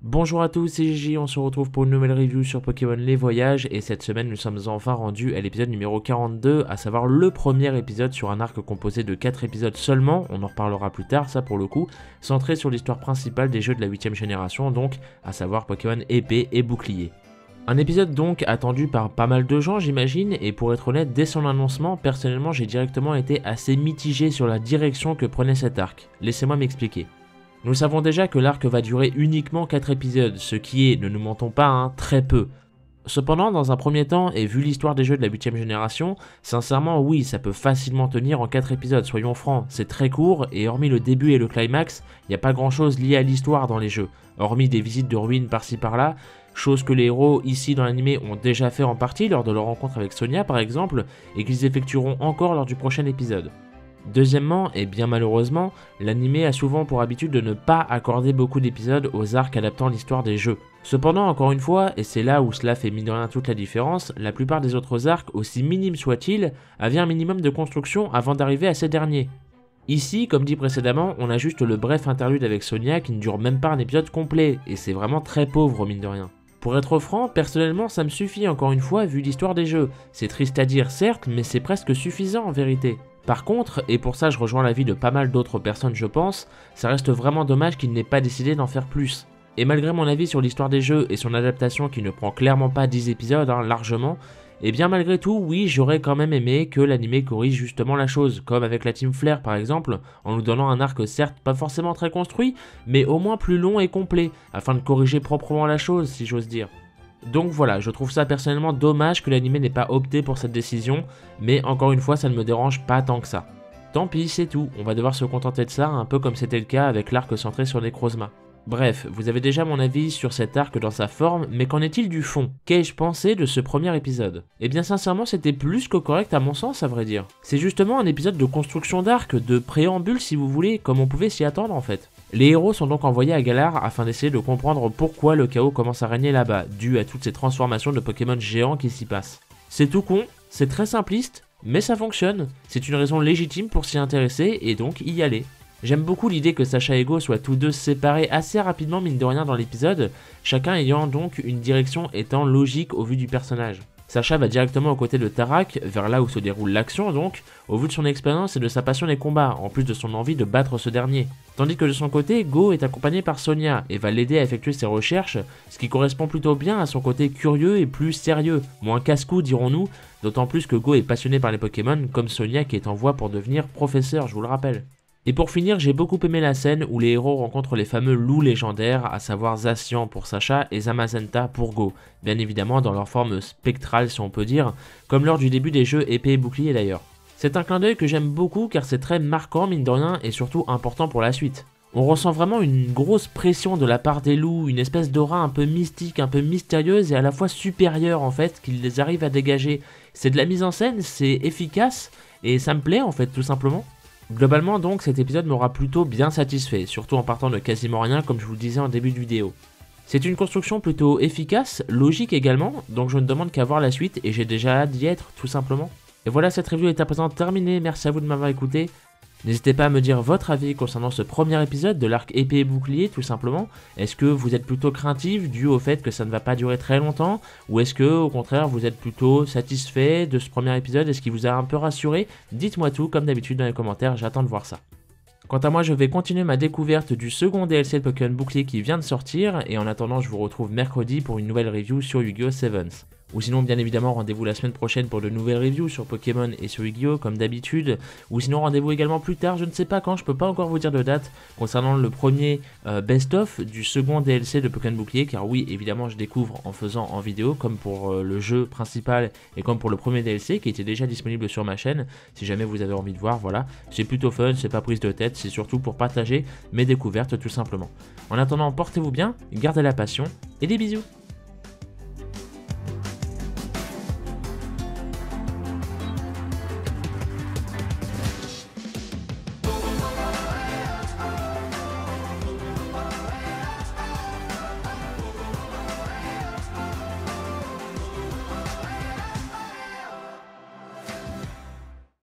Bonjour à tous, c'est Gigi, on se retrouve pour une nouvelle review sur Pokémon Les Voyages et cette semaine nous sommes enfin rendus à l'épisode numéro 42, à savoir le premier épisode sur un arc composé de 4 épisodes seulement, on en reparlera plus tard ça pour le coup, centré sur l'histoire principale des jeux de la 8ème génération donc, à savoir Pokémon Épée et Bouclier. Un épisode donc attendu par pas mal de gens j'imagine, et pour être honnête, dès son annoncement, personnellement j'ai directement été assez mitigé sur la direction que prenait cet arc, laissez-moi m'expliquer. Nous savons déjà que l'arc va durer uniquement 4 épisodes, ce qui est, ne nous mentons pas, très peu. Cependant, dans un premier temps, et vu l'histoire des jeux de la 8ème génération, sincèrement oui, ça peut facilement tenir en 4 épisodes, soyons francs, c'est très court, et hormis le début et le climax, il n'y a pas grand chose lié à l'histoire dans les jeux, hormis des visites de ruines par-ci par-là, chose que les héros ici dans l'animé ont déjà fait en partie lors de leur rencontre avec Sonia par exemple, et qu'ils effectueront encore lors du prochain épisode. Deuxièmement, et bien malheureusement, l'animé a souvent pour habitude de ne pas accorder beaucoup d'épisodes aux arcs adaptant l'histoire des jeux. Cependant, encore une fois, et c'est là où cela fait mine de rien toute la différence, la plupart des autres arcs, aussi minimes soient-ils, avaient un minimum de construction avant d'arriver à ces derniers. Ici, comme dit précédemment, on a juste le bref interlude avec Sonia qui ne dure même pas un épisode complet, et c'est vraiment très pauvre mine de rien. Pour être franc, personnellement ça me suffit encore une fois vu l'histoire des jeux. C'est triste à dire certes, mais c'est presque suffisant en vérité. Par contre, et pour ça je rejoins l'avis de pas mal d'autres personnes je pense, ça reste vraiment dommage qu'il n'ait pas décidé d'en faire plus. Et malgré mon avis sur l'histoire des jeux et son adaptation qui ne prend clairement pas 10 épisodes, largement, et bien malgré tout, oui, j'aurais quand même aimé que l'anime corrige justement la chose, comme avec la Team Flare par exemple, en nous donnant un arc certes pas forcément très construit, mais au moins plus long et complet, afin de corriger proprement la chose si j'ose dire. Donc voilà, je trouve ça personnellement dommage que l'anime n'ait pas opté pour cette décision, mais encore une fois ça ne me dérange pas tant que ça. Tant pis, c'est tout, on va devoir se contenter de ça, un peu comme c'était le cas avec l'arc centré sur Necrozma. Bref, vous avez déjà mon avis sur cet arc dans sa forme, mais qu'en est-il du fond? Qu'ai-je pensé de ce premier épisode? Eh bien sincèrement c'était plus que correct à mon sens à vrai dire. C'est justement un épisode de construction d'arc, de préambule si vous voulez, comme on pouvait s'y attendre en fait. Les héros sont donc envoyés à Galar afin d'essayer de comprendre pourquoi le chaos commence à régner là-bas, dû à toutes ces transformations de Pokémon géants qui s'y passent. C'est tout con, c'est très simpliste, mais ça fonctionne, c'est une raison légitime pour s'y intéresser et donc y aller. J'aime beaucoup l'idée que Sacha et Go soient tous deux séparés assez rapidement mine de rien dans l'épisode, chacun ayant donc une direction étant logique au vu du personnage. Sacha va directement aux côtés de Tarak, vers là où se déroule l'action donc, au vu de son expérience et de sa passion des combats, en plus de son envie de battre ce dernier. Tandis que de son côté, Go est accompagné par Sonia et va l'aider à effectuer ses recherches, ce qui correspond plutôt bien à son côté curieux et plus sérieux, moins casse-cou dirons-nous, d'autant plus que Go est passionné par les Pokémon comme Sonia qui est en voie pour devenir professeur, je vous le rappelle. Et pour finir, j'ai beaucoup aimé la scène où les héros rencontrent les fameux loups légendaires, à savoir Zacian pour Sacha et Zamazenta pour Go, bien évidemment dans leur forme spectrale si on peut dire, comme lors du début des jeux Épée et Bouclier d'ailleurs. C'est un clin d'œil que j'aime beaucoup car c'est très marquant mine de rien et surtout important pour la suite. On ressent vraiment une grosse pression de la part des loups, une espèce d'aura un peu mystique, un peu mystérieuse et à la fois supérieure en fait, qu'ils les arrivent à dégager. C'est de la mise en scène, c'est efficace et ça me plaît en fait tout simplement. Globalement donc cet épisode m'aura plutôt bien satisfait, surtout en partant de quasiment rien comme je vous le disais en début de vidéo. C'est une construction plutôt efficace, logique également, donc je ne demande qu'à voir la suite et j'ai déjà hâte d'y être tout simplement. Et voilà, cette review est à présent terminée, merci à vous de m'avoir écouté. N'hésitez pas à me dire votre avis concernant ce premier épisode de l'arc Épée et Bouclier tout simplement. Est-ce que vous êtes plutôt craintif dû au fait que ça ne va pas durer très longtemps? Ou est-ce que au contraire vous êtes plutôt satisfait de ce premier épisode? Est-ce qu'il vous a un peu rassuré? Dites-moi tout comme d'habitude dans les commentaires, j'attends de voir ça. Quant à moi, je vais continuer ma découverte du second DLC de Pokémon Bouclier qui vient de sortir, et en attendant je vous retrouve mercredi pour une nouvelle review sur Yu-Gi-Oh! Sevens. Ou sinon bien évidemment rendez-vous la semaine prochaine pour de nouvelles reviews sur Pokémon et sur Yu-Gi-Oh! Comme d'habitude, ou sinon rendez-vous également plus tard, je ne sais pas quand, je peux pas encore vous dire de date, concernant le premier best-of du second DLC de Pokémon Bouclier, car oui évidemment je découvre en faisant en vidéo, comme pour le jeu principal et comme pour le premier DLC qui était déjà disponible sur ma chaîne, si jamais vous avez envie de voir, voilà, c'est plutôt fun, c'est pas prise de tête, c'est surtout pour partager mes découvertes tout simplement. En attendant, portez-vous bien, gardez la passion et des bisous.